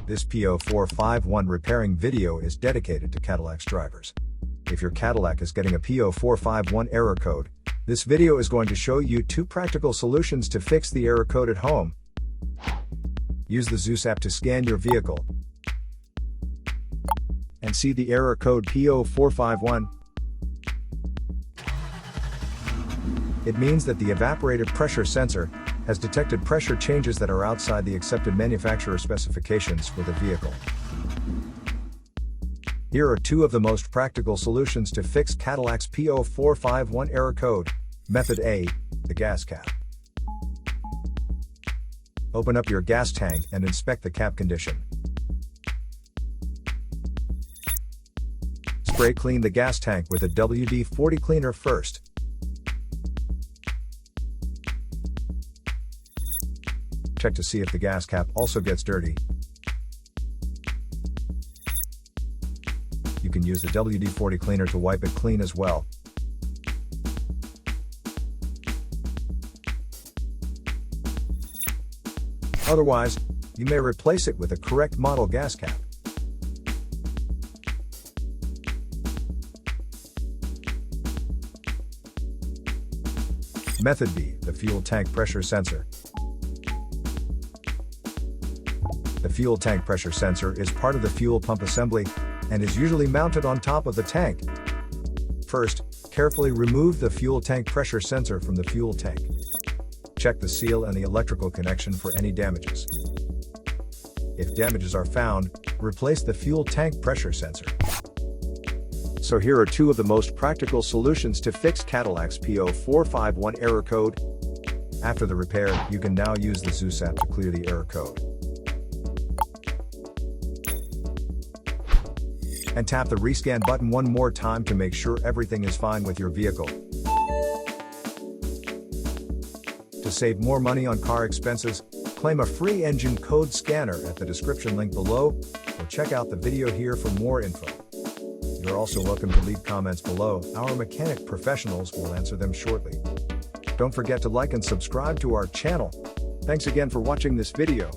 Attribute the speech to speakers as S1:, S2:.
S1: This P0451 repairing video is dedicated to Cadillac's drivers. If your Cadillac is getting a P0451 error code, this video is going to show you 2 practical solutions to fix the error code at home. Use the Zeus app to scan your vehicle and see the error code P0451. It means that the evaporative pressure sensor has detected pressure changes that are outside the accepted manufacturer specifications for the vehicle. Here are 2 of the most practical solutions to fix Cadillac's P0451 error code. Method A, the gas cap. Open up your gas tank and inspect the cap condition. Spray clean the gas tank with a WD-40 cleaner first. Check to see if the gas cap also gets dirty. You can use the WD-40 cleaner to wipe it clean as well. Otherwise, you may replace it with a correct model gas cap. Method B, the fuel tank pressure sensor. The fuel tank pressure sensor is part of the fuel pump assembly and is usually mounted on top of the tank. First, carefully remove the fuel tank pressure sensor from the fuel tank. Check the seal and the electrical connection for any damages. If damages are found, replace the fuel tank pressure sensor. So here are 2 of the most practical solutions to fix Cadillac's P0451 error code. After the repair, you can now use the Zeus app to clear the error code. And tap the rescan button one more time to make sure everything is fine with your vehicle. To save more money on car expenses, claim a free engine code scanner at the description link below, or check out the video here for more info. You're also welcome to leave comments below. Our mechanic professionals will answer them shortly. Don't forget to like and subscribe to our channel. Thanks again for watching this video.